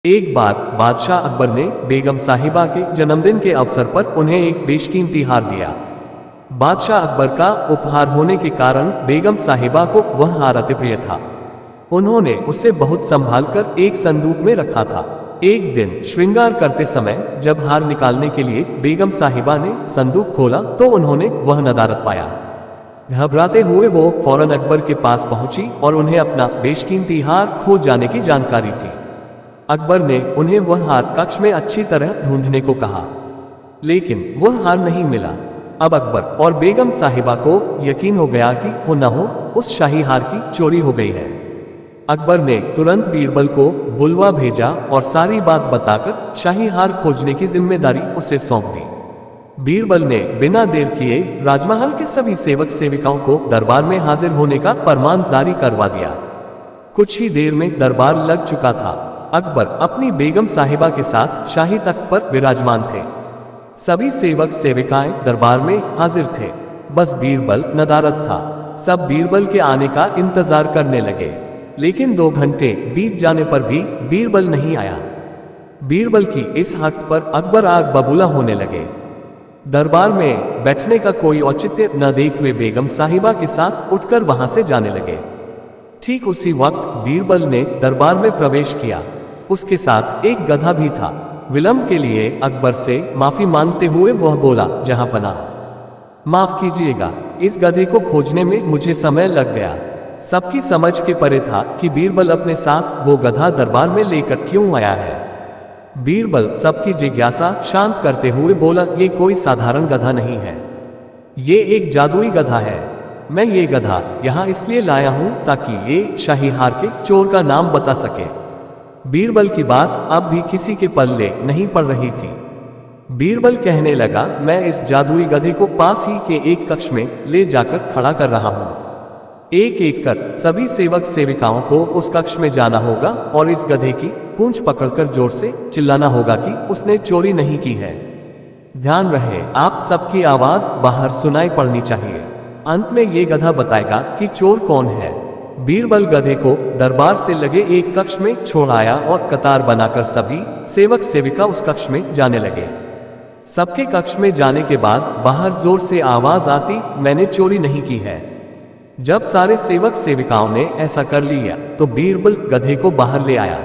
एक बार बादशाह अकबर ने बेगम साहिबा के जन्मदिन के अवसर पर उन्हें एक बेशकीमती हार दिया। बादशाह अकबर का उपहार होने के कारण बेगम साहिबा को वह हार अति प्रिय था। उन्होंने उसे बहुत संभाल कर एक संदूक में रखा था। एक दिन श्रृंगार करते समय जब हार निकालने के लिए बेगम साहिबा ने संदूक खोला तो उन्होंने वह नदारत पाया। घबराते हुए वो फौरन अकबर के पास पहुंची और उन्हें अपना बेशकीमती हार खो जाने की जानकारी थी। अकबर ने उन्हें वह हार कक्ष में अच्छी तरह ढूंढने को कहा, लेकिन वह हार नहीं मिला। अब अकबर और बेगम साहिबा को यकीन हो गया कि हो न हो उस शाही हार की चोरी हो गई है। अकबर ने तुरंत बीरबल को बुलवा भेजा और सारी बात बताकर शाही हार खोजने की जिम्मेदारी उसे सौंप दी। बीरबल ने बिना देर किए राजमहल के सभी सेवक सेविकाओं को दरबार में हाजिर होने का फरमान जारी करवा दिया। कुछ ही देर में दरबार लग चुका था। अकबर अपनी बेगम साहिबा के साथ शाही तख्त पर विराजमान थे। सभी सेवक सेविकाएं दरबार में हाजिर थे, बस बीरबल नदारद था। सब बीरबल के आने का इंतजार करने लगे, लेकिन 2 घंटे बीत जाने पर भी बीरबल नहीं आया। बीरबल की इस हरकत पर अकबर आग बबूला होने लगे। दरबार में बैठने का कोई औचित्य न देख हुए बेगम साहिबा के साथ उठकर वहां से जाने लगे। ठीक उसी वक्त बीरबल ने दरबार में प्रवेश किया। उसके साथ एक गधा भी था। विलंब के लिए अकबर से माफी मांगते हुए वह बोला, जहां पनाह, माफ कीजिएगा, इस गधे को खोजने में मुझे समय लग गया। सबकी समझ के परे था कि बीरबल अपने साथ वो गधा दरबार में लेकर क्यों आया है। बीरबल सबकी जिज्ञासा शांत करते हुए बोला, ये कोई साधारण गधा नहीं है, ये एक जादुई गधा है। मैं ये गधा यहाँ इसलिए लाया हूं ताकि ये शाही हार के चोर का नाम बता सके। बीरबल की बात अब भी किसी के पल्ले नहीं पड़ रही थी। बीरबल कहने लगा, मैं इस जादुई गधे को पास ही के एक कक्ष में ले जाकर खड़ा कर रहा हूं। एक एक कर सभी सेवक सेविकाओं को उस कक्ष में जाना होगा और इस गधे की पूंछ पकड़कर जोर से चिल्लाना होगा कि उसने चोरी नहीं की है। ध्यान रहे, आप सबकी आवाज बाहर सुनाई पड़नी चाहिए। अंत में ये गधा बताएगा कि चोर कौन है। बीरबल गधे को दरबार से लगे एक कक्ष में छोड़ आया और कतार बनाकर सभी सेवक सेविका उस कक्ष में जाने लगे। सबके कक्ष में जाने के बाद बाहर जोर से आवाज आती, मैंने चोरी नहीं की है। जब सारे सेवक सेविकाओं ने ऐसा कर लिया तो बीरबल गधे को बाहर ले आया।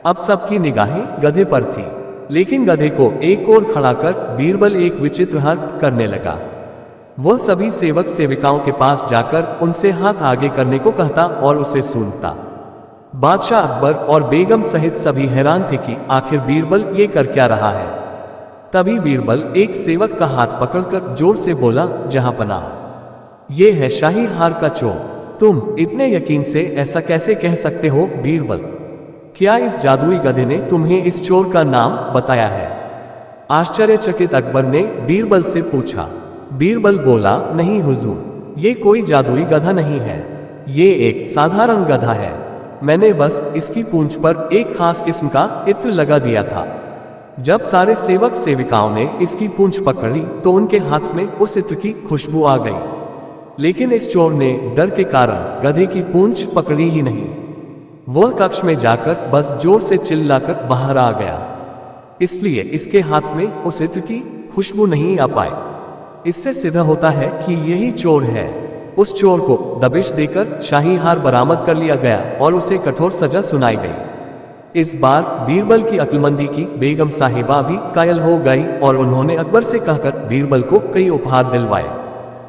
अब सबकी निगाहें गधे पर थी, लेकिन गधे को एक ओर खड़ा कर बीरबल एक विचित्र हरकत करने लगा। वह सभी सेवक सेविकाओं के पास जाकर उनसे हाथ आगे करने को कहता और उसे सूंघता। बादशाह अकबर और बेगम सहित सभी हैरान थे कि आखिर बीरबल ये कर क्या रहा है। तभी बीरबल एक सेवक का हाथ पकड़कर जोर से बोला, जहां पनाह, ये है शाही हार का चोर। तुम इतने यकीन से ऐसा कैसे कह सकते हो बीरबल? क्या इस जादुई गधे ने तुम्हें इस चोर का नाम बताया है? आश्चर्यचकित अकबर ने बीरबल से पूछा। बीरबल बोला, नहीं हुजूर, ये कोई जादुई गधा नहीं है, ये एक साधारण गधा है। मैंने बस इसकी पूंछ पर एक खास किस्म का इत्र लगा दिया था। जब सारे सेवक सेविकाओं ने इसकी पूंछ पकड़ी तो उनके हाथ में उस इत्र की खुशबू आ गई, लेकिन इस चोर ने डर के कारण गधे की पूंछ पकड़ी ही नहीं। वह कक्ष में जाकर बस जोर से चिल्लाकर बाहर आ गया, इसलिए इसके हाथ में उस इत्र की खुशबू नहीं आ पाई। इससे सिद्ध होता है कि यही चोर है। उस चोर को दबिश देकर शाही हार बरामद कर लिया गया और उसे कठोर सजा सुनाई गई। इस बार बीरबल की अक्लमंदी की बेगम साहिबा भी कायल हो गई और उन्होंने अकबर से कहकर बीरबल को कई उपहार दिलवाए।